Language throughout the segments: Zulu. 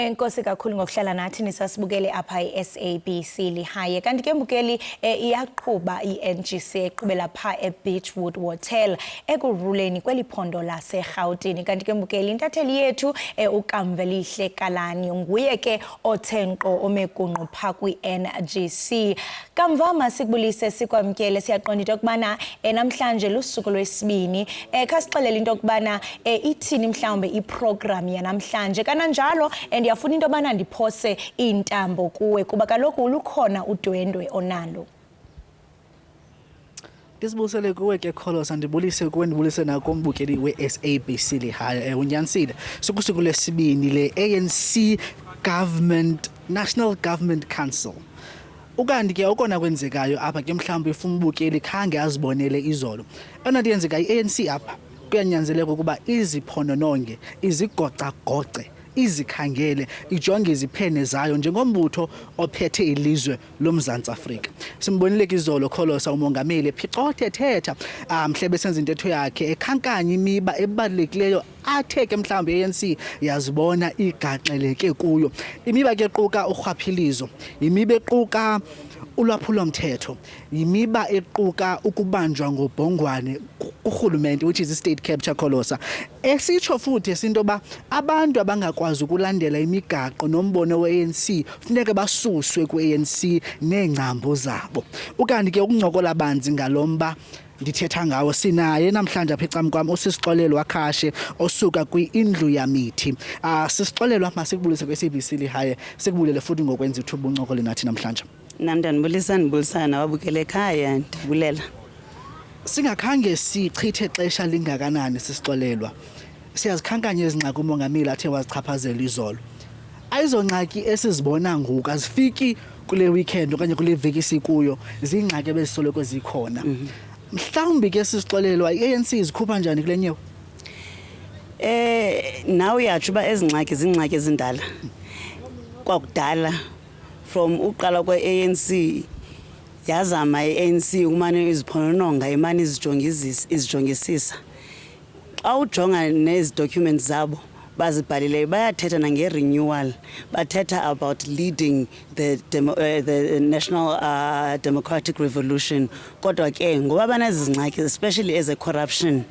Enkosi kakhulu ngokuhlala nathi nisasibukele apha iSABC lihaye. Kanti ke mbukeli iyaqhuba iNGC eqhubela pha eBeachwood Hotel ekuruleni kweliphondo laseGauteng. Kanti ke mbukeli intatheli yethu uKamvelihle Kalani nguye ke othenqo omegunqu pha kwiNGC. Kamva masikubulise sikwamkele siyaqonda into kubana namhlanje lusuku lwesibini khasixelela into kubana ithini mhlawumbe iprogram yanamhlanje kananjalo ndiyafuna into bana ndiphose intambo kuwe kuba kaloku lukhona udwendwe onalo. Ndisibusele kuwe ke Kholosa, ndibulise kuwe, ndibulise nakombukeli we-SABC lihaye. Unyanisile sukusuku lesibini le-ANC National Government Council. Ukanti ke okona kwenzekayo apha ke mhlawumbe ifuna umbukeli khange azibonele izolo. Eyona nto yenzeka i-ANC apha kuyanyanzeleka ukuba iziphonononge, izigoca-goce, izikhangele, ijonge iziphene zayo njengombutho ophethe ilizwe loMzantsi Afrika. Simbonile ke izolo Kholosa umongameli ephicothe thetha mhlebe senza intetho yakhe ekhankanya imiba ebalulekileyo athe ke mhlawumbe ANC yazibona igaxeleke kuyo. Imiba ke equka urhwaphilizo, imiba equka ulwaphulo-mthetho, yimiba equka ukubanjwa ngobhongwane kurhulumente, which is state capture Kholosa. Esitsho futhi into ba abantu abangakwazi ukulandela imigaqo nombono we-ANC funeka basuswe kwi-ANC neengcambu zabo. Ukanti ke ukuncokola banzi ngalomba ndithetha ngawo sinaye namhlanje apha ecam kwam usisixolelo Wakhashe osuka kwi-Indlu Yamithi. Sisixolelwa masikubulise kwi-SABC lihaye, sikubulele futhi ngokwenza ithuba uncokole nathi namhlanje. Nam ndibulisana nababukele ekhaya, ndibulela. Singakhange sichithe xesha lingakanani sisixolelwa, siyazikhankanya ezingxaki umongameli athe wazichaphazela izolo. Ayizongxaki esizibona ngoku azifiki kule weekend okanye kule veki sikuyo, ziingxaki ebezisoloko zikhona. Mhlawumbi ke sisixolelwa i-ANC izikhupha njani kule nyewe? Nawe uyatsho uba ezingxaki ziingxaki ezindala. Kwakudala from uqala kwe-ANC yazama i-ANC ukumane iziphonononga imane izijongisisa. Xa ujonga nezi documents zabo bazibhalileyo bayathetha nange-renewal, bathetha about leading the national democratic revolution. Kodwa ke ngoba banezi zingxaki especially as a corruption,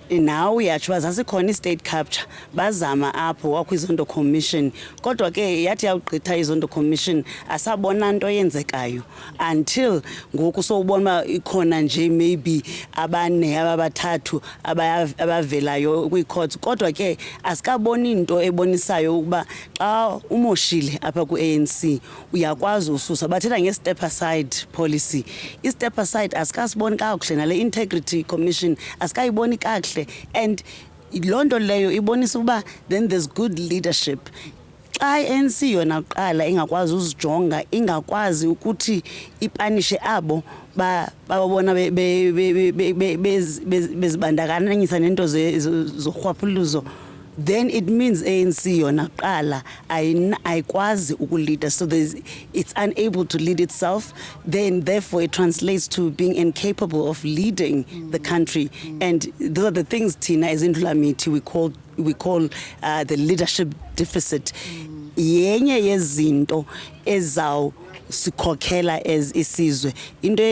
nawe uyatsho uba zasikhona i-state capture bazama apho wakho iZondo Commission. Kodwa ke yathi yawugqitha iZondo Commission asabona nto yenzekayo until ngoku sowubona uba ikhona nje maybe abane abathathu abavelayo kwi-courts. Kodwa ke asikaboni into ebonisayo ukuba xa umoshile apha ku-ANC uyakwazi ususa. Bathetha nge-step aside policy. I-step aside asikasiboni kakuhle, nale integrity commission asikayiboni kakuhle, and loo nto leyo ibonisa ukuba then there's good leadership. Xa i-ANC yona kuqala ingakwazi uzijonga, ingakwazi ukuthi ipanishe abo babona bezibandakanyisa nento zorhwaphilizo, then it means ANC yona kuqala ayikwazi ukulida, so it's unable to lead itself. Then therefore it translates to being incapable of leading the country. And those are the things thina as Indlu Yamithi we call the leadership deficit. Yenye yezinto sikhokhela as isizwe into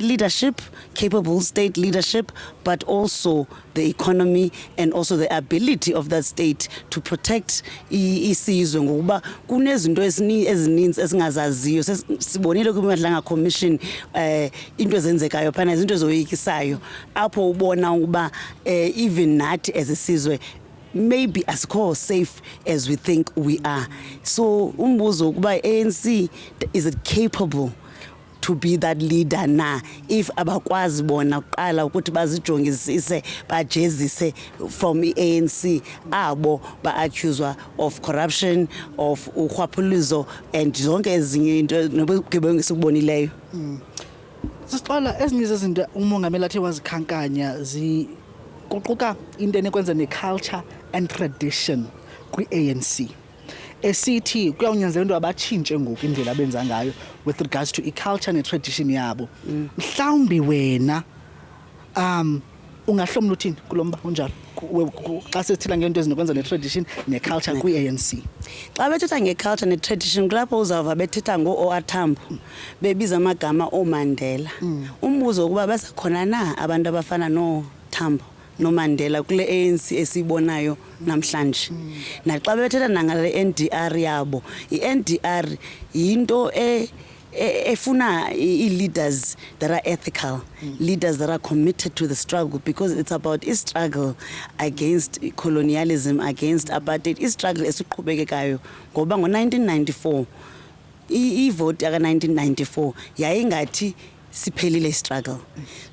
leadership, capable state leadership, but also the economy and also the ability of that state to protect isizwe. Ngokuba kunezinto ezininzi esingazaziyo, sibonile kwiMadlanga Commission into ezenzekayo phana, izinto ezoyikisayo apho ubona ukuba even nathi as isizwe maybe asikho safe as we think we are. So umbuzo ukuba ANC is it capable to be that leader na, if abakwazi bona kuqala ukuthi bazijongisise bajezise from i-ANC abo ba-accuswa of corruption, of urhwaphilizo and zonke ezinye into nobugebengu esikubonileyo. Sisiqala ezinye zezinto umongameli athe wazikhankanya kuquka into enekwenza ne-culture and tradition kwi-ANC. Esithi kuyawunyanzela into abatshintshe ngoku indlela abenza ngayo with regards to i-culture ne-tradition yabo. Mhlawumbi wena ungahlomla uthini kulomba unjalo? xa sesithela ngento ezinokwenza ne-tradition ne-culture kwi-ANC? Xa bethetha nge-culture ne-tradition kulapho uzawuva bethetha ngoo-OR Tambo bebiza amagama ooMandela. Umbuzo wokuba basekhona na abantu abafana nooTambo noMandela kule ANC esiyibonayo namhlanje. Naxa bethetha nangale NDR yabo, i-NDR yinto efuna i-leaders that are ethical, leaders that are committed to the struggle, because it's about a struggle against colonialism, against apartheid, a struggle esiqhubekekayo ngoba ngo-1994 i-vote yaka-1994 yayingathi siphelile struggle,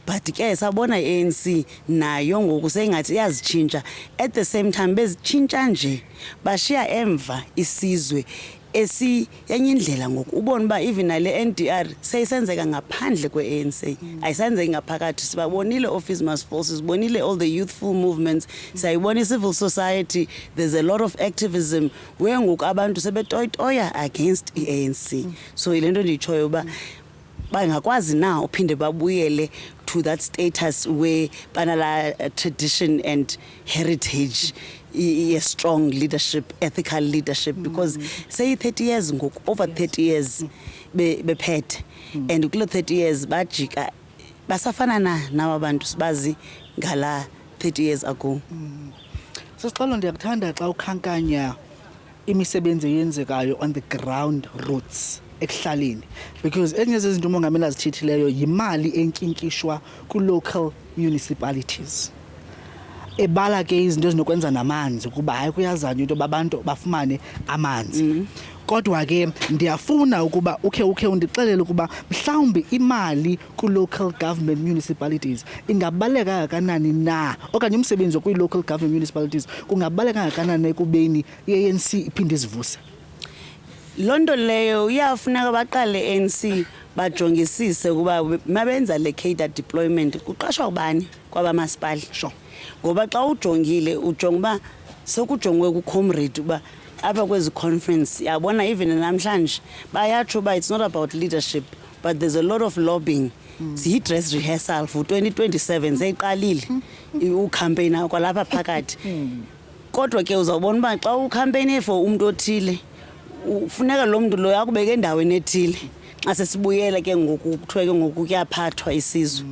but ke sabona i-ANC nayo ngoku seyingathi iyazitshintsha. At the same time bezitshintsha nje bashiya emva isizwe enye indlela ngoku ubona uba even nale NDR seyisenzeka ngaphandle kwe-ANC, ayisenzeki ngaphakathi. Sibabonile office mass forces, sibonile all the youthful movements, sayibona civil society, there's a lot of activism where ngoku abantu sebetoyitoya against i-ANC. So ile nto ndiyitshoyo uba bangakwazi na uphinde babuyele to that status where banala tradition and heritage, a strong leadership, ethical leadership, because say 30 years ngoku, over 30 years bephethe, and kulo 30 years bajika basafana na abantu sibazi ngala 30 years ago. Sesiqalo ndiyakuthanda xa ukhankanya imisebenzi eyenzekayo on the ground roots ekuhlaleni, because ezinye zezinto umongameli azithithileyo yimali enkinkishwa ku-local municipalities. Ebala ke izinto ezinokwenza namanzi ukuba hayi kuyazanywa into babantu bafumane amanzi. Kodwa ke ndiyafuna ukuba ukhe undixelele ukuba mhlawumbi imali ku-local government municipalities ingabaleka kangakanani na, okanye umsebenzi kwi-local government municipalities kungabaleka kangakanani ekubeni i-ANC iphinde izivuse. Loo nto leyo iyafuneka baqale ANC bajongisise ukuba mabenza le cadre deployment kuqashwa ubani kwabamasipala. Sure. Ngoba xa ujongile ujonga uba sekujongwe ku-comrade uba apha kwezi conference yabona even namhlanje bayatsho uba it's not about leadership but there's a lot of lobbying. Siyi-dress rehearsal for 2027 seyiqalile ucampaign kwalapha phakathi. Kodwa ke uzawubona uba xa ucampaign for umntu othile ufuneka lo mntu loyo akubeke endaweni ethile xa sesibuyela ke ngoku kuthiwe ke ngoku kuyaphathwa isizwe.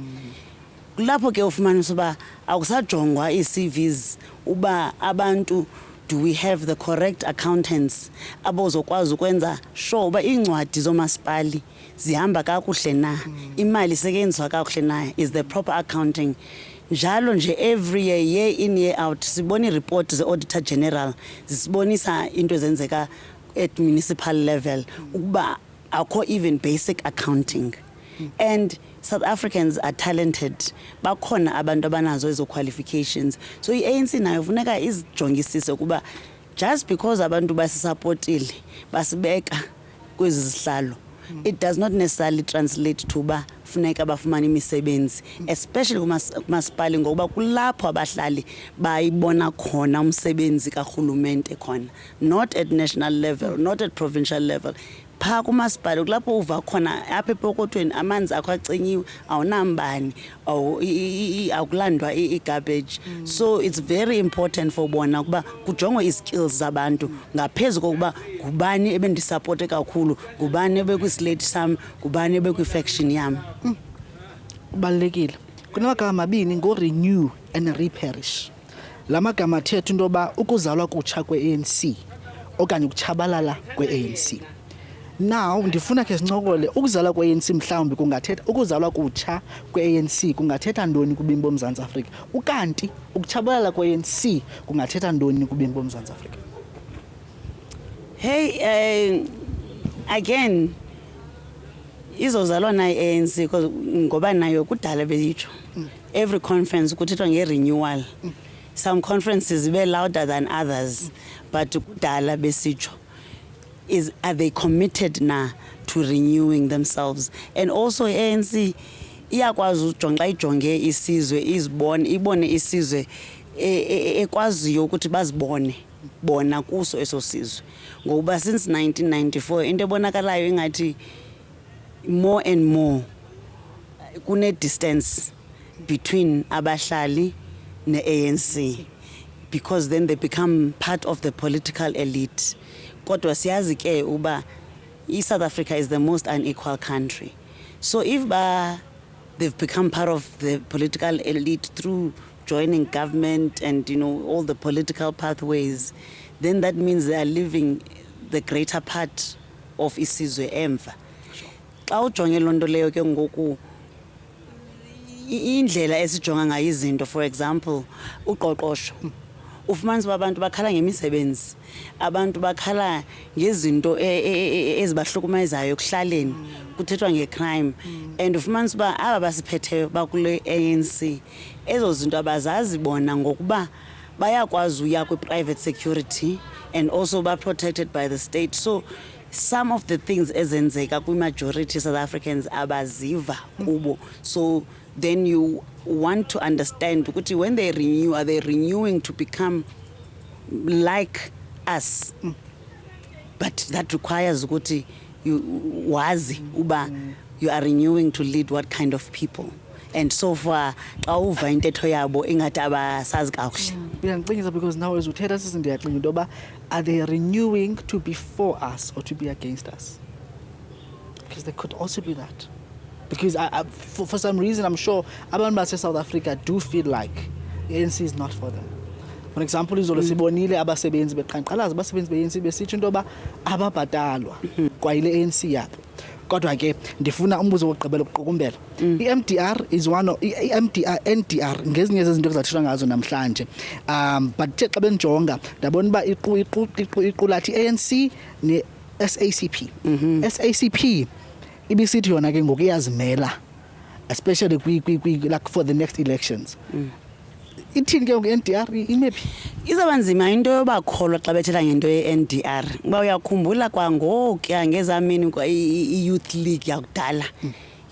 Kulapho ke ufumanisa uba akusajongwa ii-CVs uba abantu, do we have the correct accountants abozokwazi ukwenza sure uba iincwadi zoomasipali zihamba kakuhle na, imali isetyenziswa kakuhle na, is the proper accounting. Njalo nje every year in year out sibona ii-report ze-Auditor General zisibonisa into ezenzeka at municipal level ukuba akho even basic accounting. And South Africans are talented, bakhona abantu abanazo ezo qualifications. So i-ANC nayo funeka izijongisise ukuba just because abantu basisapotile basibeka kwezi zihlalo, it does not necessarily translate to uba funeka bafumane imisebenzi, especially kumasipali ngoba kulapho abahlali bayibona khona umsebenzi karhulumente khona, not at national level, not at provincial level. Phaa kumasipali kulapho uva khona apha epokothweni amanzi akho acinyiwe, awunambani, akulandwa i-garbage. So it's very important for bona ukuba kujongwe i-skills zabantu ngaphezu kokuba ngubani ebendisapote kakhulu, ngubani ebekwislate sam, ngubani ebekwi-faction yam. Kubalulekile. Kunamagama amabini ngo-renew and reperish. La magama athetha into yoba ukuzalwa kutsha kwe-ANC okanye ukutshabalala kwe-ANC. Now ndifuna ke sincokole ukuzalwa kwe-ANC mhlawumbi kungathetha ukuzalwa kutsha kwe-ANC kungathetha ntoni kubemi boMzantsi Afrika, ukanti ukutshabalala kwe-ANC kungathetha ntoni kubemi boMzantsi Afrika? Hey, again izozalwa nayo i-ANC ngoba nayo kudala beyitsho every conference kuthethwa nge-renewal. Some conferences be louder than others, but kudala besitsho. Are they committed na to renewing themselves? And also ANC iyakwazi ujonga ijonge isizwe ibone isizwe ekwaziyo ukuthi bazibone bona kuso eso sizwe. Ngoba since 1994 into ebonakalayo ingathi more and more kune distance between abahlali ne-ANC. because then they become part of the political elite. Kodwa siyazi ke uba South Africa is the most unequal country. So if they've become part of the political elite through joining government and all the political pathways, then that means they are living the greater part of isizwe emva. Xa ujonge loo nto leyo ke ngoku indlela esijonga ngayo izinto, for example uqoqosho, ufumanisa uba abantu bakhala ngemisebenzi, abantu bakhala ngezinto ezibahlukumezayo ekuhlaleni, kuthethwa ngecrime, and ufumanisa uba aba basiphetheyo bakule ANC ezo zinto abazazi bona ngokuba bayakwazi uya kwi-private security and also ba-protected by the state. So some of the things ezenzeka kwi-majority South Africans abaziva kubo. So then you want to understand ukuthi when they renew, are they renewing to become like us? But that requires ukuthi you wazi uba you are renewing to lead what kind of people. And so far xa uva intetho yabo ingathi abasazi kakuhle. Uyangicinga because now as uthetha sisi ndiyacinga into yoba are they renewing to be for us or to be against us? Because there could also be that. Because for some reason I'm sure abantu base-South Africa do feel like the ANC is not for them. For example, izolo sibonile abasebenzi beqhankqalaza, abasebenzi be-ANC besitsho into yoba ababhatalwa kwayile ANC yabo. Kodwa ke ndifuna umbuzo wokugqibela ukuqukumbela. I-MDR is one of NDR ngezinye zezinto ezathethwa ngazo namhlanje. But xa benjonga ndabona uba iqulathi ANC ne-SACP. SACP ibisithi yona ke ngoku iyazimela, especially like for the next elections. Ithini ke nge-NDR imephi? Izaba nzima into yobakholwa xa bethetha ngento ye-NDR. Uba uyakhumbula kwangokuya ngezamini i-Youth League yakudala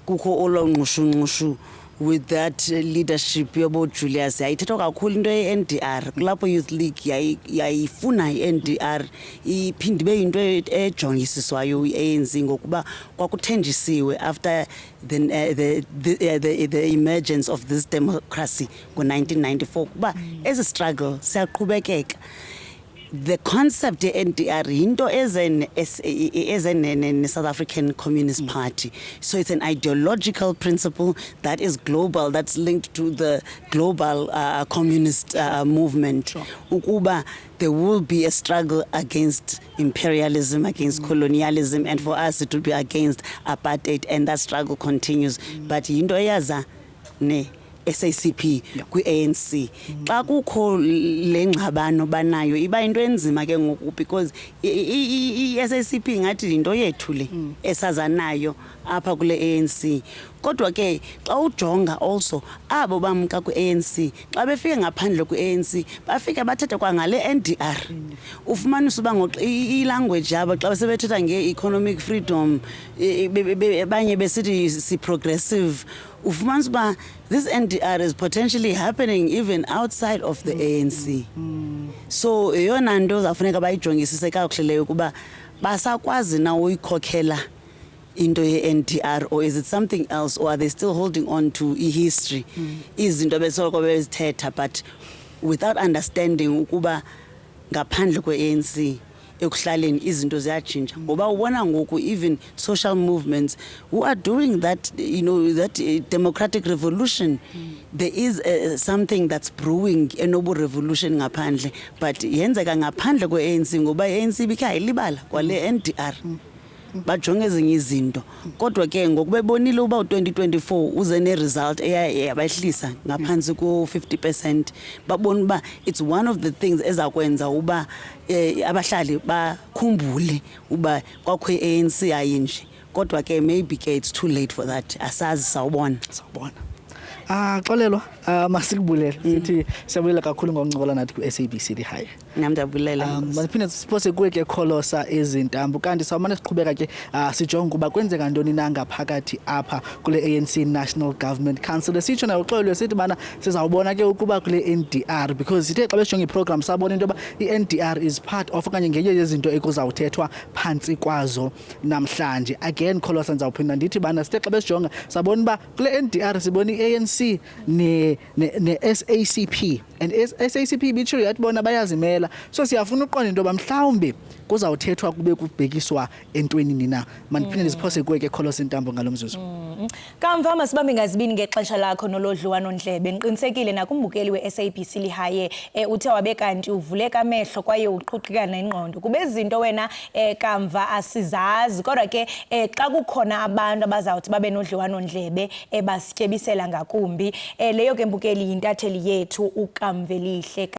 kukho olonqushu with that leadership yobo Julius yayithethwa kakhulu into ye-NDR. Kulapho Youth League yayifuna i-NDR iphinde ibe yinto ejongisiswayo i-ANC ngokuba kwakuthenjisiwe after the emergence of this democracy ngo-1994 kuba ezi struggle siyaqhubekeka. The concept NDR into as an South African Communist Party. So it's an ideological principle that is global, that's linked to the global communist movement. Ukuba there will be a struggle against imperialism, against colonialism, and for us it will be against apartheid, and that struggle continues. But into yaza ne SACP kwi-ANC xa kukho le ngxabano banayo iba into enzima ke ngoku because i-SACP ngathi into yethu le esazanayo apha kule ANC. Kodwa ke xa ujonga also abo bamka kwi-ANC xa befike ngaphandle kwi-ANC bafike bathethe kwangale NDR. Ufumanisa uba i-language yabo xa sebethetha nge-economic freedom abanye besithi si-progressive. Ufumanisa uba this NDR is potentially happening even outside of the ANC. So yona nto zafuneka bayijongisise kakuhle leyo kuba basakwazi na uyikhokhela into ye-NDR, or is it something else, or are they still holding on to history? Izinto besoloko bezithetha but without understanding ukuba ngaphandle kwe-ANC ekuhlaleni izinto ziyatshintsha ngoba ubona ngoku even social movements who are doing that, that democratic revolution. There is something that's brewing, a noble revolution ngaphandle, but yenzeka ngaphandle kwe-ANC ngoba i-ANC bikayilibala kwale NDR. Bajonge ezinye izinto kodwa ke ngokubebonile uba u-2024 uze ne-result eyabahlisa ngaphansi ku-50%, babona uba it's one of the things ezakwenza uba abahlali bakhumbule uba kwakho i-ANC ayinje. Kodwa ke maybe ke it's too late for that. Asazi sawubona. Xolelwa masikubulele sithi siyabulela kakhulu ngokuncokola nathi ku-SABC High. Nam ndiyabulela. Masiphinde siphose kuwe ke Kholosa ezintambo kanti sawumane siqhubeka ke sijonga ukuba kwenzeka ntoni na ngaphakathi apha kule ANC National Government Council. Sitsho nayo uxolelwe sithi bana sizawubona ke ukuba kule NDR because sithe xa besijonga iprogram sabona into yoba i-NDR is part of okanye ngenye yezinto ekuzawuthethwa phantsi kwazo namhlanje. Again Kholosa ndizawuphinda ndithi bana sithe xa besijonga sabona uba kule NDR sibona i-ANC ANC ne SACP, and SACP bithi yathi bona bayazimela. So siyafuna uqonda into bamhlawumbe kuzawuthethwa kube kubhekiswa entweni nina. Maniphinde siphose kuwe ke Kholos Ntambo ngalomzuzu. Kamva masibambe ngazibini ngexesha lakho nolodliwano ndlebe. Niqinisekile nakumbukeli we-SABC lihaye uthe wabe kanti uvuleka amehlo kwaye uqhuqikana ingqondo. Kube izinto wena kamva asizazi kodwa ke xa kukhona abantu abazawuthi babe nodliwano ndlebe basityebisela ngakumbi leyo ke mbukeli yintatheli yethu uKamvelihle.